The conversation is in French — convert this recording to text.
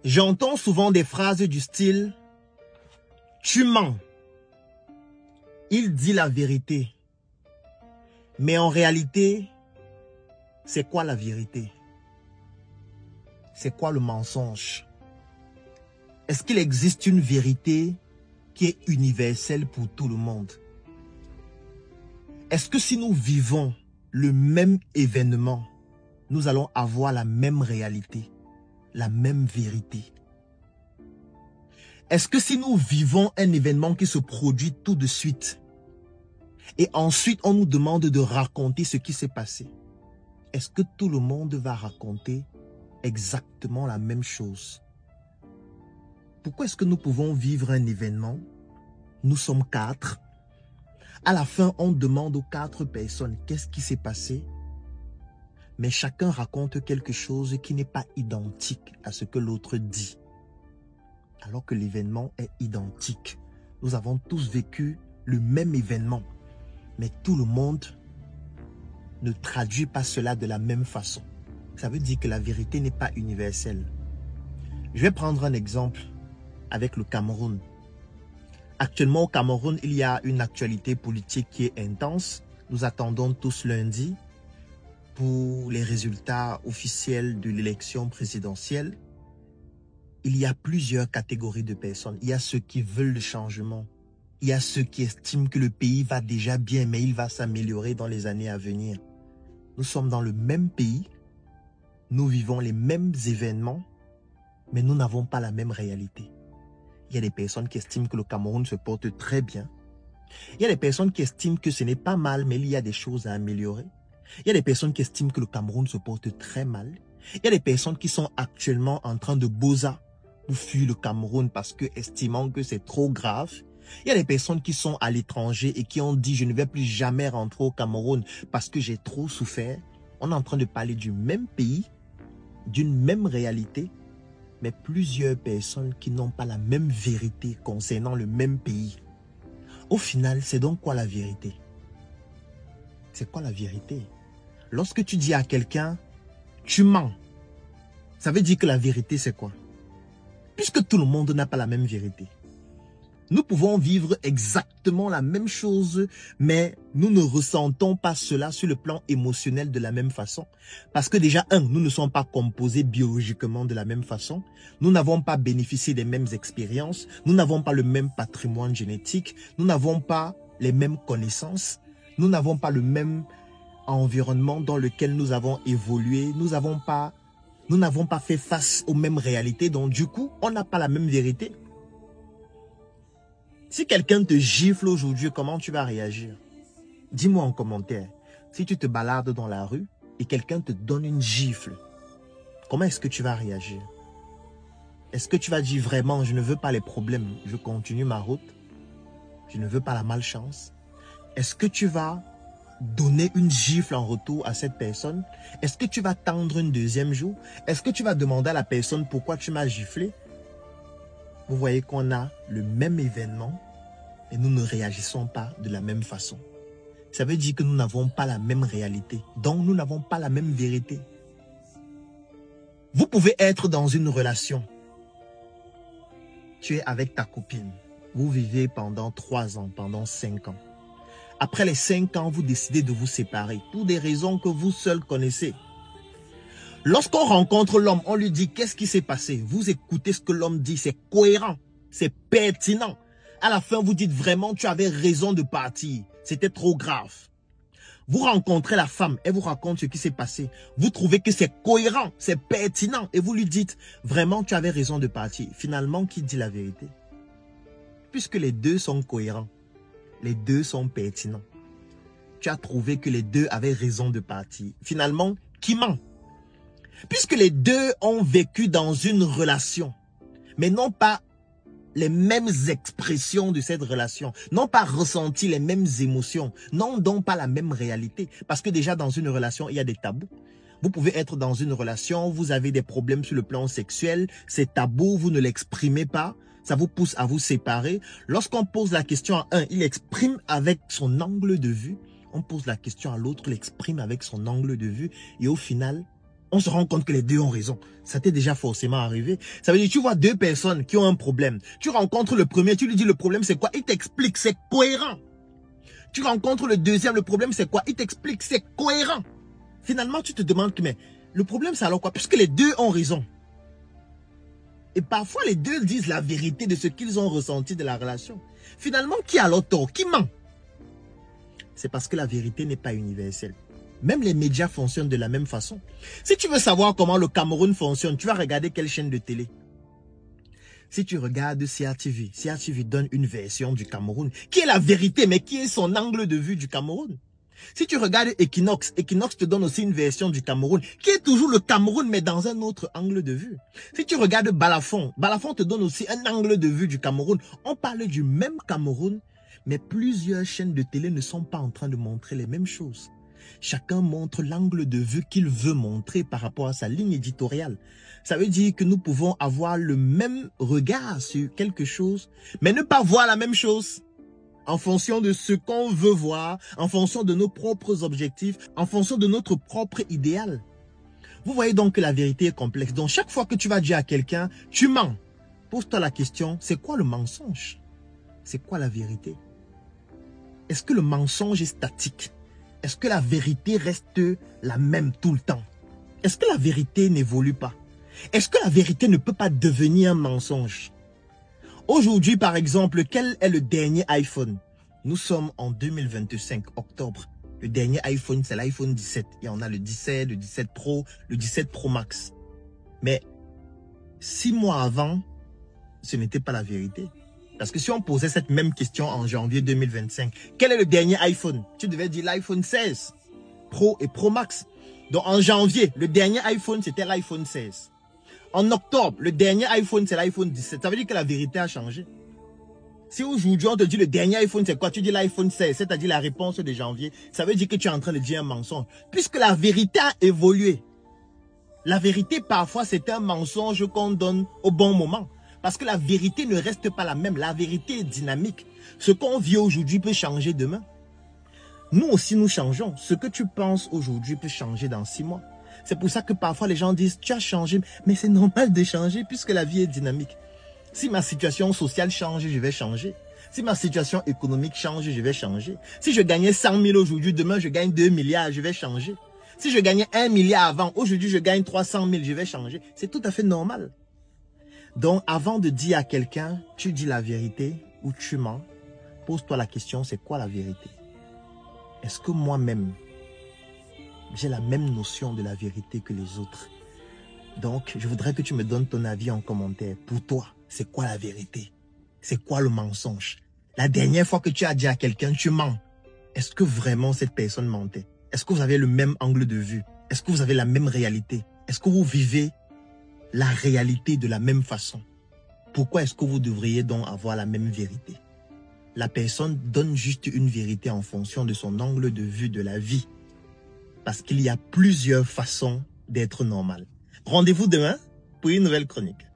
J'entends souvent des phrases du style « Tu mens ». Il dit la vérité. Mais en réalité, c'est quoi la vérité? C'est quoi le mensonge? Est-ce qu'il existe une vérité qui est universelle pour tout le monde? Est-ce que si nous vivons le même événement, nous allons avoir la même réalité, la même vérité? Est-ce que si nous vivons un événement qui se produit tout de suite, et ensuite on nous demande de raconter ce qui s'est passé, est-ce que tout le monde va raconter exactement la même chose? Pourquoi est-ce que nous pouvons vivre un événement? Nous sommes 4. À la fin, on demande aux 4 personnes qu'est-ce qui s'est passé. Mais chacun raconte quelque chose qui n'est pas identique à ce que l'autre dit. Alors que l'événement est identique. Nous avons tous vécu le même événement. Mais tout le monde ne traduit pas cela de la même façon. Ça veut dire que la vérité n'est pas universelle. Je vais prendre un exemple avec le Cameroun. Actuellement au Cameroun, il y a une actualité politique qui est intense. Nous attendons tous lundi pour les résultats officiels de l'élection présidentielle. Il y a plusieurs catégories de personnes. Il y a ceux qui veulent le changement. Il y a ceux qui estiment que le pays va déjà bien, mais il va s'améliorer dans les années à venir. Nous sommes dans le même pays. Nous vivons les mêmes événements, mais nous n'avons pas la même réalité. Il y a des personnes qui estiment que le Cameroun se porte très bien. Il y a des personnes qui estiment que ce n'est pas mal, mais il y a des choses à améliorer. Il y a des personnes qui estiment que le Cameroun se porte très mal. Il y a des personnes qui sont actuellement en train de bosa pour fuir le Cameroun parce que estimant que c'est trop grave. Il y a des personnes qui sont à l'étranger et qui ont dit « je ne vais plus jamais rentrer au Cameroun parce que j'ai trop souffert ». On est en train de parler du même pays, d'une même réalité, mais plusieurs personnes qui n'ont pas la même vérité concernant le même pays. Au final, c'est donc quoi la vérité? C'est quoi la vérité? Lorsque tu dis à quelqu'un « tu mens », ça veut dire que la vérité c'est quoi? Puisque tout le monde n'a pas la même vérité. Nous pouvons vivre exactement la même chose, mais nous ne ressentons pas cela sur le plan émotionnel de la même façon. Parce que déjà, nous ne sommes pas composés biologiquement de la même façon. Nous n'avons pas bénéficié des mêmes expériences. Nous n'avons pas le même patrimoine génétique. Nous n'avons pas les mêmes connaissances. Nous n'avons pas le même environnement dans lequel nous avons évolué. Nous n'avons pas fait face aux mêmes réalités. Donc du coup, on n'a pas la même vérité. Si quelqu'un te gifle aujourd'hui, comment tu vas réagir? Dis-moi en commentaire. Si tu te balades dans la rue et quelqu'un te donne une gifle, comment est-ce que tu vas réagir? Est-ce que tu vas dire vraiment, je ne veux pas les problèmes, je continue ma route, je ne veux pas la malchance? Est-ce que tu vas donner une gifle en retour à cette personne? Est-ce que tu vas tendre une deuxième joue? Est-ce que tu vas demander à la personne pourquoi tu m'as giflé? Vous voyez qu'on a le même événement et nous ne réagissons pas de la même façon. Ça veut dire que nous n'avons pas la même réalité. Donc nous n'avons pas la même vérité. Vous pouvez être dans une relation. Tu es avec ta copine. Vous vivez pendant 3 ans, pendant 5 ans. Après les 5 ans, vous décidez de vous séparer pour des raisons que vous seul connaissez. Lorsqu'on rencontre l'homme, on lui dit qu'est-ce qui s'est passé. Vous écoutez ce que l'homme dit, c'est cohérent, c'est pertinent. À la fin, vous dites vraiment tu avais raison de partir, c'était trop grave. Vous rencontrez la femme, elle vous raconte ce qui s'est passé. Vous trouvez que c'est cohérent, c'est pertinent et vous lui dites vraiment tu avais raison de partir. Finalement, qui dit la vérité? Puisque les deux sont cohérents, les deux sont pertinents. Tu as trouvé que les deux avaient raison de partir. Finalement, qui ment? Puisque les deux ont vécu dans une relation, mais n'ont pas les mêmes expressions de cette relation, n'ont pas ressenti les mêmes émotions, n'ont donc pas la même réalité. Parce que déjà dans une relation, il y a des tabous. Vous pouvez être dans une relation, vous avez des problèmes sur le plan sexuel, c'est tabou, vous ne l'exprimez pas, ça vous pousse à vous séparer. Lorsqu'on pose la question à un, il exprime avec son angle de vue. On pose la question à l'autre, il exprime avec son angle de vue. Et au final, On se rend compte que les deux ont raison. Ça t'est déjà forcément arrivé. Ça veut dire, tu vois deux personnes qui ont un problème. Tu rencontres le premier, tu lui dis le problème c'est quoi? Il t'explique, c'est cohérent. Tu rencontres le deuxième, le problème c'est quoi? Il t'explique, c'est cohérent. Finalement, tu te demandes que, mais le problème c'est alors quoi? Puisque les deux ont raison. Et parfois, les deux disent la vérité de ce qu'ils ont ressenti de la relation. Finalement, qui a alors tort? Qui ment? C'est parce que la vérité n'est pas universelle. Même les médias fonctionnent de la même façon. Si tu veux savoir comment le Cameroun fonctionne, tu vas regarder quelle chaîne de télé. Si tu regardes CRTV, CRTV donne une version du Cameroun, qui est la vérité, mais qui est son angle de vue du Cameroun. Si tu regardes Equinox, Equinox te donne aussi une version du Cameroun, qui est toujours le Cameroun, mais dans un autre angle de vue. Si tu regardes Balafon, Balafon te donne aussi un angle de vue du Cameroun. On parle du même Cameroun, mais plusieurs chaînes de télé ne sont pas en train de montrer les mêmes choses. Chacun montre l'angle de vue qu'il veut montrer par rapport à sa ligne éditoriale. Ça veut dire que nous pouvons avoir le même regard sur quelque chose, mais ne pas voir la même chose. En fonction de ce qu'on veut voir, en fonction de nos propres objectifs, en fonction de notre propre idéal. Vous voyez donc que la vérité est complexe. Donc chaque fois que tu vas dire à quelqu'un, tu mens. Pose-toi la question, c'est quoi le mensonge? C'est quoi la vérité? Est-ce que le mensonge est statique? Est-ce que la vérité reste la même tout le temps? Est-ce que la vérité n'évolue pas? Est-ce que la vérité ne peut pas devenir un mensonge? Aujourd'hui, par exemple, quel est le dernier iPhone? Nous sommes en 2025, octobre. Le dernier iPhone, c'est l'iPhone 17. Et on a le 17, le 17 Pro, le 17 Pro Max. Mais 6 mois avant, ce n'était pas la vérité. Parce que si on posait cette même question en janvier 2025, quel est le dernier iPhone? Tu devais dire l'iPhone 16 Pro et Pro Max. Donc en janvier, le dernier iPhone, c'était l'iPhone 16. En octobre, le dernier iPhone, c'est l'iPhone 17. Ça veut dire que la vérité a changé. Si aujourd'hui, on te dit le dernier iPhone, c'est quoi? Tu dis l'iPhone 16, c'est-à-dire la réponse de janvier. Ça veut dire que tu es en train de dire un mensonge. Puisque la vérité a évolué. La vérité, parfois, c'est un mensonge qu'on donne au bon moment. Parce que la vérité ne reste pas la même. La vérité est dynamique. Ce qu'on vit aujourd'hui peut changer demain. Nous aussi, nous changeons. Ce que tu penses aujourd'hui peut changer dans 6 mois. C'est pour ça que parfois les gens disent, tu as changé, mais c'est normal de changer puisque la vie est dynamique. Si ma situation sociale change, je vais changer. Si ma situation économique change, je vais changer. Si je gagnais 100 000 aujourd'hui, demain je gagne 2 milliards, je vais changer. Si je gagnais 1 milliard avant, aujourd'hui je gagne 300 000, je vais changer. C'est tout à fait normal. Donc avant de dire à quelqu'un, tu dis la vérité ou tu mens, pose-toi la question, c'est quoi la vérité? Est-ce que moi-même, j'ai la même notion de la vérité que les autres? Donc, je voudrais que tu me donnes ton avis en commentaire. Pour toi, c'est quoi la vérité? C'est quoi le mensonge? La dernière fois que tu as dit à quelqu'un, tu mens. Est-ce que vraiment cette personne mentait? Est-ce que vous avez le même angle de vue? Est-ce que vous avez la même réalité? Est-ce que vous vivez la réalité de la même façon? Pourquoi est-ce que vous devriez donc avoir la même vérité? La personne donne juste une vérité en fonction de son angle de vue de la vie. Parce qu'il y a plusieurs façons d'être normal. Rendez-vous demain pour une nouvelle chronique.